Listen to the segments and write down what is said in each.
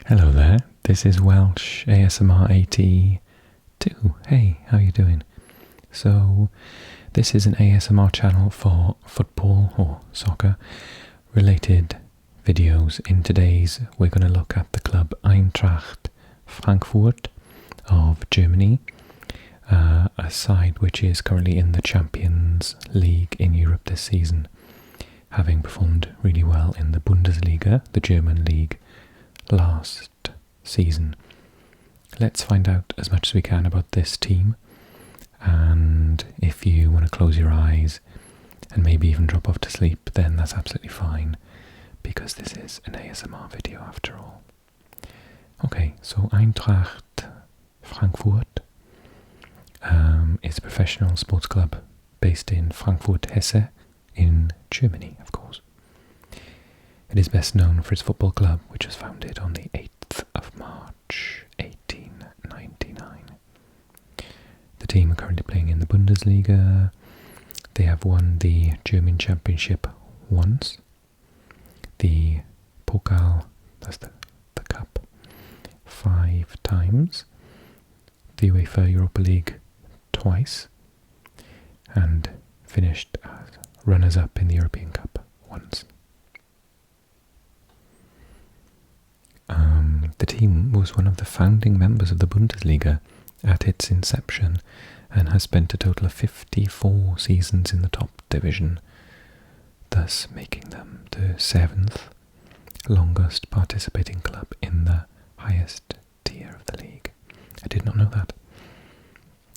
Hello there, this is Welsh ASMR 82. Hey, how you doing? So, this is an ASMR channel for football or soccer related videos. In today's, we're going to look at the club Eintracht Frankfurt of Germany, a side which is currently in the Champions League in Europe this season, having performed really well in the Bundesliga, the German league, last season. Let's find out as much as we can about this team, and if you want to close your eyes and maybe even drop off to sleep, then that's absolutely fine, because this is an ASMR video after all. Okay, so Eintracht Frankfurt is a professional sports club based in Frankfurt, Hesse, in Germany, of course. It is best known for its football club, which was founded on the 8th of March 1899. The team are currently playing in the Bundesliga. They have won the German Championship once, the Pokal, that's the cup, 5 times, the UEFA Europa League twice, and finished as runners-up in the European Cup once. The team was one of the founding members of the Bundesliga at its inception and has spent a total of 54 seasons in the top division, thus making them the 7th longest participating club in the highest tier of the league. I did not know that.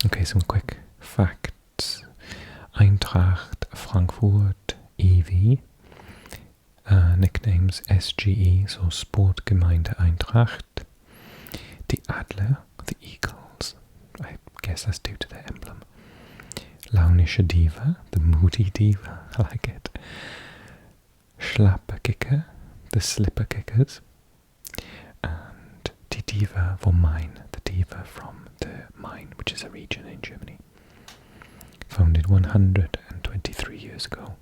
Okay, some quick facts. Eintracht Frankfurt e.V. Nicknames SGE, so Sportgemeinde Eintracht. The Adler, the Eagles, I guess that's due to their emblem. Launische Diva, the moody diva, I like it. Schlapperkicker, the slipper kickers. And die Diva vom Main, the diva from the Main, which is a region in Germany. Founded 123 years ago,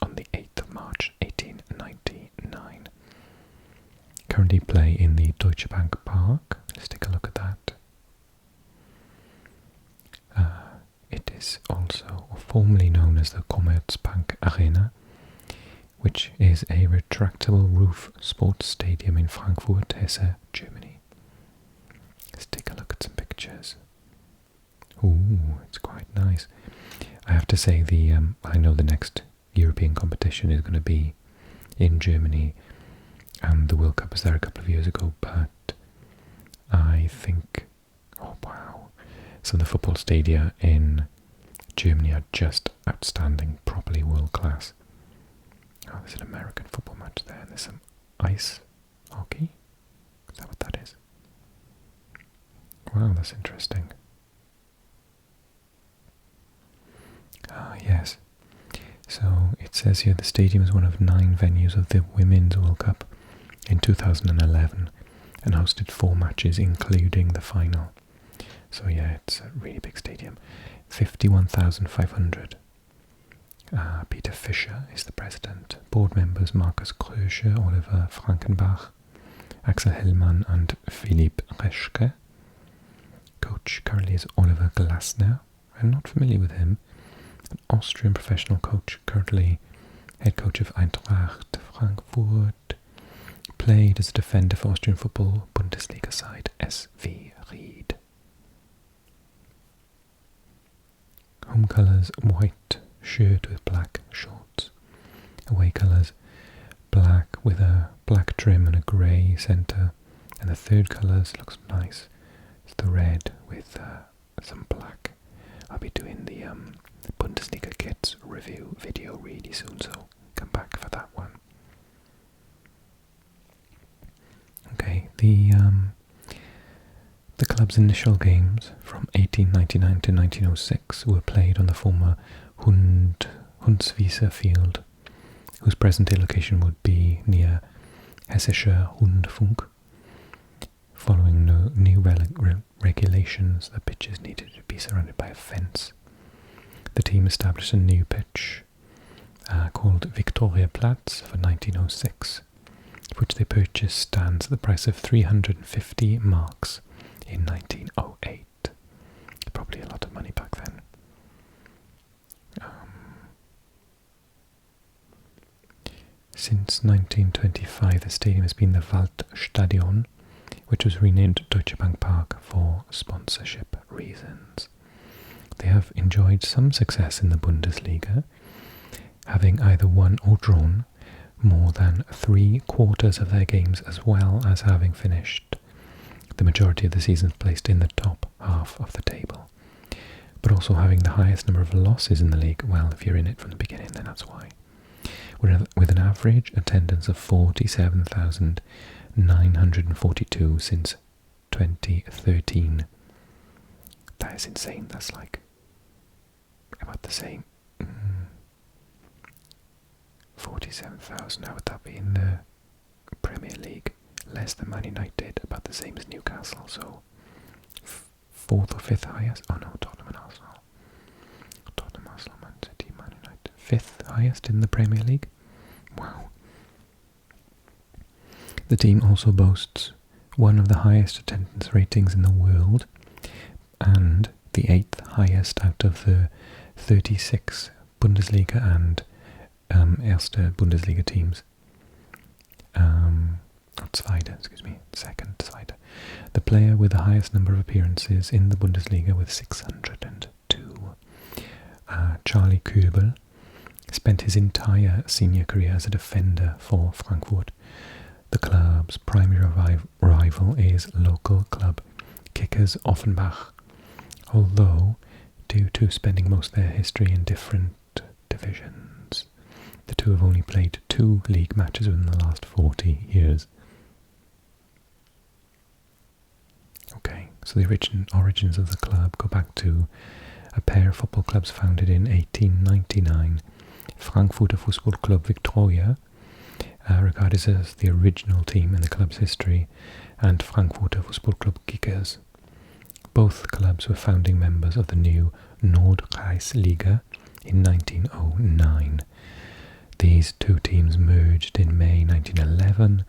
on the 8th of March 1899. Currently play in the Deutsche Bank Park. Let's take a look at that. It is also formerly known as the Commerzbank Arena, which is a retractable roof sports stadium in Frankfurt, Hesse, Germany. Let's take a look at some pictures. Ooh, it's quite nice. I have to say, I know the next European competition is going to be in Germany, and the World Cup was there a couple of years ago, but I think, oh wow, some of the football stadia in Germany are just outstanding, properly world class. Oh, there's an American football match there, and there's some ice hockey. Is that what that is? Wow, that's interesting. Ah, yes. So it says here the stadium is one of 9 venues of the Women's World Cup in 2011 and hosted 4 matches including the final. So yeah, it's a really big stadium. 51,500. Peter Fischer is the president. Board members Markus Krösche, Oliver Frankenbach, Axel Hellmann and Philipp Reschke. Coach currently is Oliver Glasner. I'm not familiar with him. An Austrian professional coach, currently head coach of Eintracht Frankfurt, played as a defender for Austrian football Bundesliga side SV Ried. Home colours white shirt with black shorts. Away colours black with a black trim and a grey centre. And the third colours looks nice. It's the red with some black. I'll be doing the Bundesliga kits review video really soon, so come back for that one. Okay, the club's initial games from 1899 to 1906 were played on the former Hundswieser field, whose present-day location would be near Hessischer Rundfunk. Following new regulations, the pitches needed to be surrounded by a fence. The team established a new pitch called Victoriaplatz for 1906, which they purchased stands at the price of 350 marks in 1908. Probably a lot of money back then. Since 1925, the stadium has been the Waldstadion, which was renamed Deutsche Bank Park for sponsorship reasons. They have enjoyed some success in the Bundesliga, having either won or drawn more than 3/4 of their games, as well as having finished the majority of the seasons placed in the top half of the table, but also having the highest number of losses in the league. Well, if you're in it from the beginning, then that's why. With an average attendance of 47,942 since 2013. That is insane. That's like about the same. 47,000. How would that be in the Premier League? Less than Man United, about the same as Newcastle. So 4th or 5th highest. Oh no, Tottenham and Arsenal. Tottenham, Arsenal, Man City, Man United. 5th highest in the Premier League. Wow. The team also boasts one of the highest attendance ratings in the world and the 8th highest out of the 36 Bundesliga and Erste Bundesliga teams. Second Zweite. The player with the highest number of appearances in the Bundesliga with 602. Charlie Köbel spent his entire senior career as a defender for Frankfurt. The club's primary rival is local club Kickers Offenbach, although due to spending most of their history in different divisions, the two have only played 2 league matches within the last 40 years. Okay, so the origins of the club go back to a pair of football clubs founded in 1899, Frankfurter Fußballclub Viktoria, regarded as the original team in the club's history, and Frankfurter Fußballclub Kickers. Both clubs were founding members of the new Nordkreisliga in 1909. These two teams merged in May 1911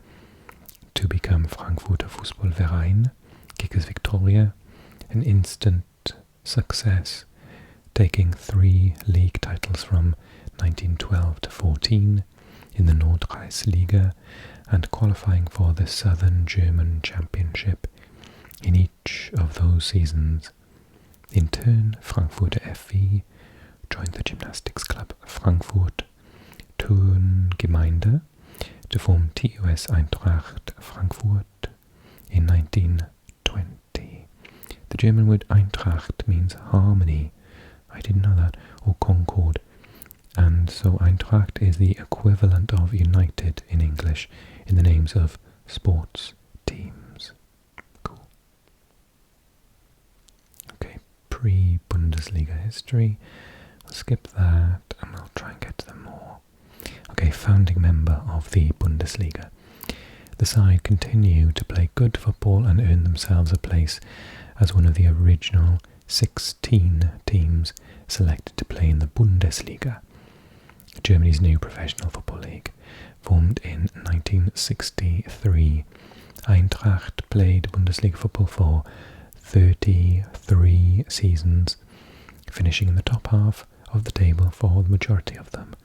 to become Frankfurter Fußballverein, Kickers Viktoria, an instant success, taking 3 league titles from 1912 to 14 in the Nordkreisliga and qualifying for the Southern German Championship in each of those seasons. In turn, Frankfurter FV joined the gymnastics club Frankfurt Turngemeinde to form TuS Eintracht Frankfurt in 1920. The German word Eintracht means harmony, I didn't know that, or concord, and so Eintracht is the equivalent of United in English in the names of sports teams. Cool. Okay, pre-Bundesliga history. We'll skip that and we'll try and get to them more. Okay, founding member of the Bundesliga. The side continued to play good football and earned themselves a place as one of the original 16 teams selected to play in the Bundesliga, Germany's new professional football league. Formed in 1963, Eintracht played Bundesliga football for 33 seasons, finishing in the top half of the table for the majority of them.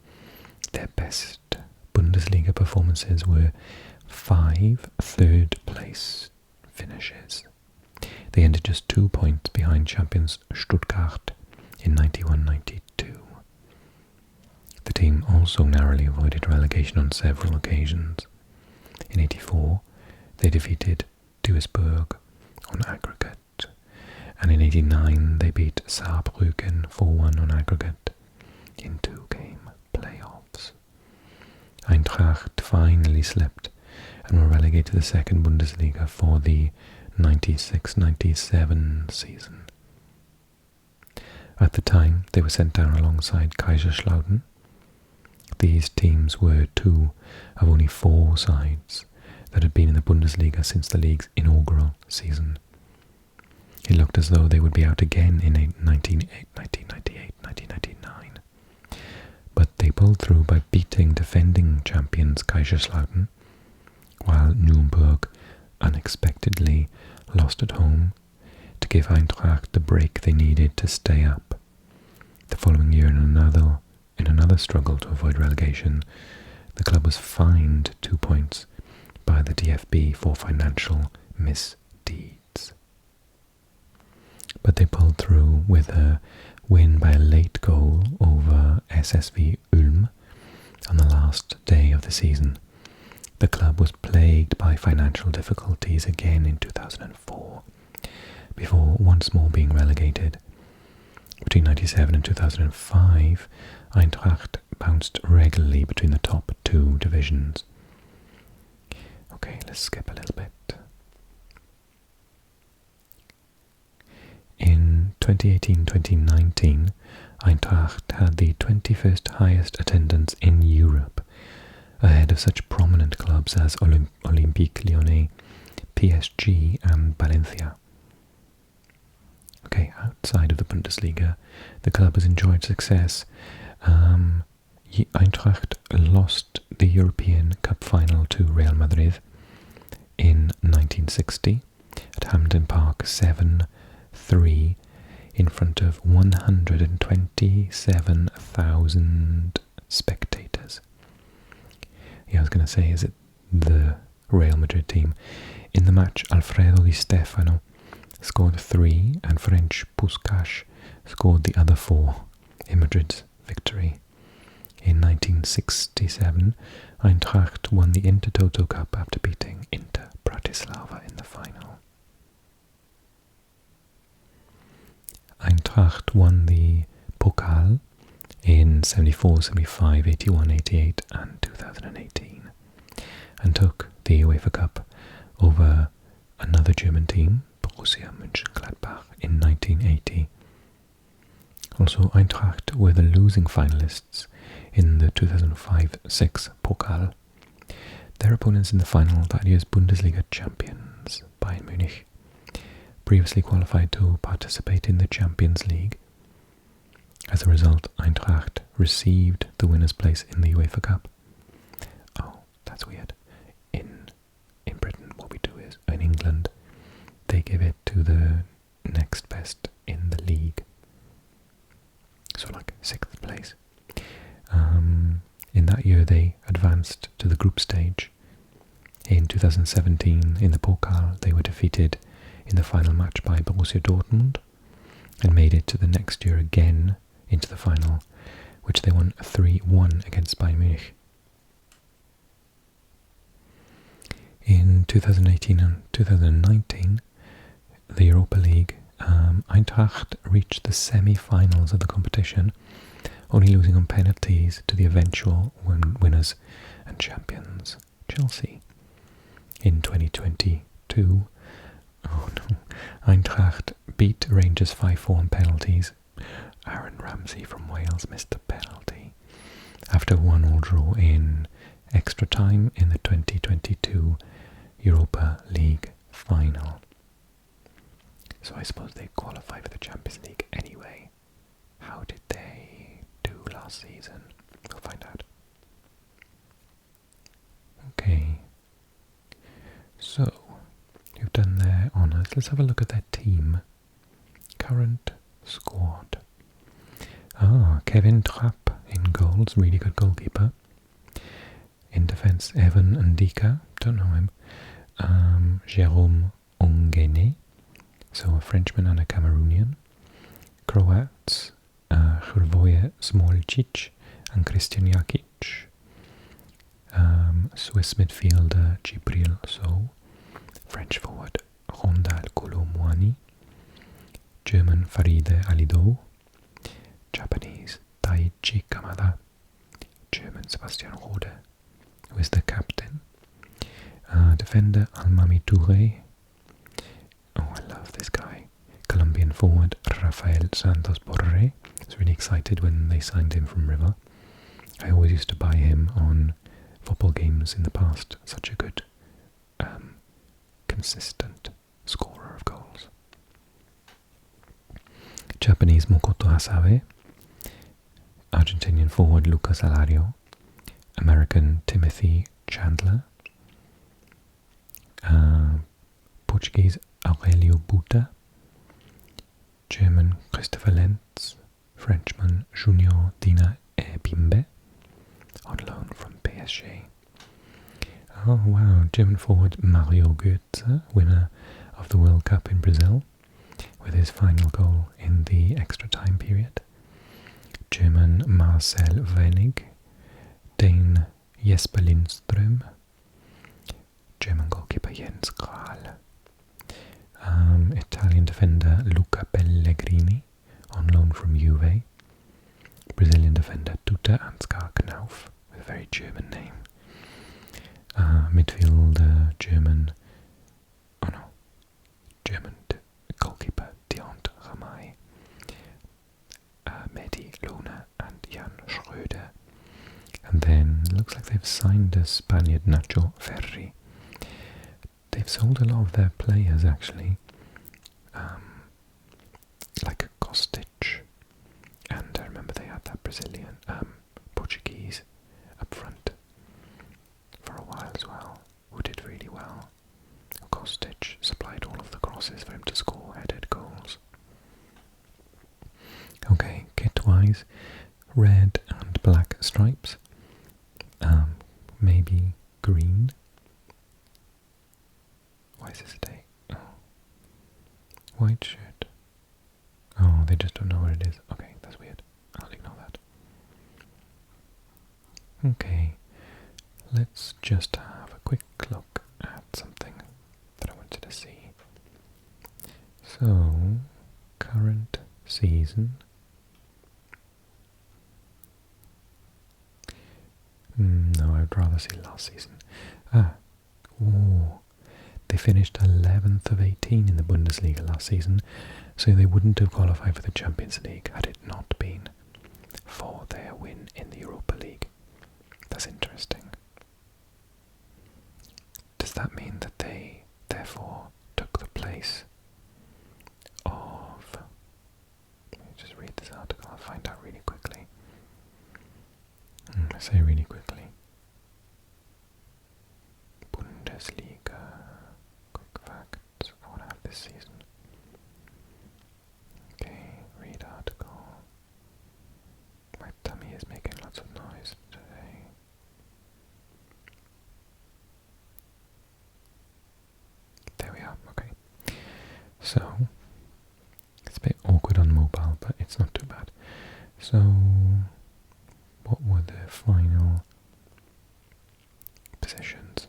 Their best Bundesliga performances were 5 third-place finishes. They ended just 2 points behind champions Stuttgart in 91-92. The team also narrowly avoided relegation on several occasions. In 84, they defeated Duisburg on aggregate, and in 89 they beat Saarbrücken 4-1 on aggregate in 2-game playoffs. Eintracht finally slipped and were relegated to the second Bundesliga for the 96-97 season. At the time, they were sent down alongside Kaiserslautern. These teams were 2 of only 4 sides that had been in the Bundesliga since the league's inaugural season. It looked as though they would be out again in 1998-1999. But they pulled through by beating defending champions Kaiserslautern, unexpectedly lost at home to give Eintracht the break they needed to stay up. The following year, in another struggle to avoid relegation, the club was fined 2 points by the DFB for financial misdeeds. But they pulled through with a win by a late goal over SSV Ulm on the last day of the season. The club was plagued by financial difficulties again in 2004, before once more being relegated. Between 1997 and 2005, Eintracht bounced regularly between the top two divisions. Okay, let's skip a little bit. In 2018-2019, Eintracht had the 21st highest attendance in Europe, ahead of such prominent clubs as Olympique Lyonnais, PSG and Valencia. Okay, outside of the Bundesliga, the club has enjoyed success. Eintracht lost the European Cup final to Real Madrid in 1960 at Hampden Park 7-3 in front of 127,000 spectators. Yeah, I was going to say, is it the Real Madrid team? In the match, Alfredo Di Stefano scored 3 and Ferenc Puskás scored the other 4 in Madrid's victory. In 1967, Eintracht won the Intertoto Cup after beating Inter Bratislava in the final. Eintracht won the Pokal in 74, 75, 81, 88 and 2018 and took the UEFA Cup over another German team, Borussia Mönchengladbach, in 1980. Also, Eintracht were the losing finalists in the 2005-06 Pokal. Their opponents in the final, that year's Bundesliga champions, Bayern Munich, previously qualified to participate in the Champions League. As a result, Eintracht received the winner's place in the UEFA Cup. Oh, that's weird. In Britain, what we do is, in England, they give it to the next best in the league. So like 6th place. In that year they advanced to the group stage. In 2017, in the Pokal, they were defeated in the final match by Borussia Dortmund and made it to the next year again into the final, which they won 3-1 against Bayern Munich. In 2018 and 2019, the Europa League, Eintracht reached the semi-finals of the competition, only losing on penalties to the eventual winners and champions, Chelsea. In 2022, Eintracht beat Rangers 5-4 on penalties. Aaron Ramsey from Wales missed a penalty after a 1-1 draw in extra time in the 2022 Europa League final. So I suppose they qualify for the Champions League anyway. How did they do last season? We'll find out. Okay. So, you've done their honours. Let's have a look at their team. Current squad. Kevin Trapp in goals, really good goalkeeper. In defence, Evan Ndika, don't know him. Jérôme Ongene, so a Frenchman and a Cameroonian. Croats, Hrvoje Smolcic and Christian Jakic. Swiss midfielder Djibril Sow. French forward Rondal Colomwani. German Faride Alido. Japanese Daichi Kamada. German Sebastian Rode, who is the captain. Defender Almami Touré. Oh, I love this guy. Colombian forward Rafael Santos Borré. I was really excited when they signed him from River. I always used to buy him on football games in the past. Such a good, consistent scorer of goals. Japanese Mokoto Hasabe. Argentinian forward Lucas Alario. American Timothy Chandler. Portuguese Aurelio Buta, German Christopher Lenz, Frenchman Junior Dina Ebimbe, on loan from PSG. Oh wow, German forward Mario Götze, winner of the World Cup in Brazil, with his final goal in the extra time period. German Marcel Wenig, Dane Jesper Lindström, German goalkeeper Jens Kral, Italian defender Luca Pellegrini, on loan from Juve, Brazilian defender Tuta Ansgar Knauf, with a very German name, midfielder German goalkeeper Deont Ramay, Mehdi Luna and Jan Schröder. And then looks like they've signed a Spaniard, Nacho Ferri. They've sold a lot of their players actually, like Kostic, and I remember they had that Brazilian, Portuguese up front for a while as well, who did really well. Kostic supplied all of the crosses for him to score headed goals. Okay, kit-wise, red and black stripes, maybe green. Why is this a day? Oh. White shirt. Oh, they just don't know where it is. Okay, that's weird. I'll ignore that. Okay, let's just have a quick look at something that I wanted to see. So, current season. No, I'd rather see last season. They finished 11th of 18 in the Bundesliga last season, so they wouldn't have qualified for the Champions League had it not been for their win in the Europa League. That's interesting. Does that mean that they, therefore, took the place of... Let me just read this article, I'll find out really quickly. I say really quickly. Bundesliga. Quick facts. I want to have this season. Okay, read article. My tummy is making lots of noise today. There we are, okay. So, it's a bit awkward on mobile, but it's not too bad. So, what were the final positions?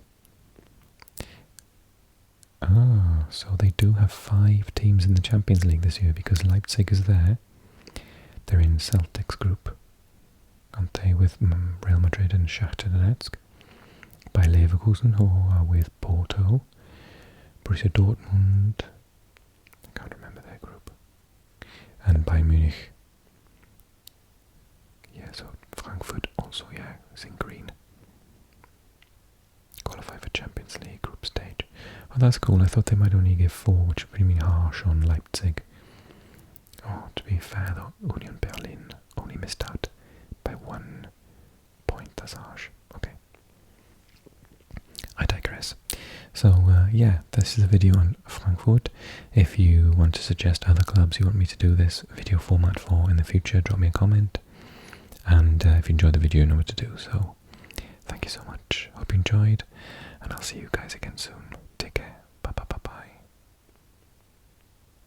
So they do have 5 teams in the Champions League this year because Leipzig is there. They're in Celtic's group, aren't they, with Real Madrid and Shakhtar Donetsk. By Leverkusen, who are with Porto, Borussia Dortmund, I can't remember their group, and Bayern Munich. Yeah, so Frankfurt also, yeah, is in green. Qualify for Champions League group stage. Oh, that's cool. I thought they might only give 4, which would be harsh on Leipzig. Oh, to be fair though, Union Berlin only missed out by 1 point. That's harsh. Okay. I digress. So, yeah, this is a video on Frankfurt. If you want to suggest other clubs you want me to do this video format for in the future, drop me a comment. And if you enjoyed the video, you know what to do. So, thank you so much. Hope you enjoyed, and I'll see you guys again soon.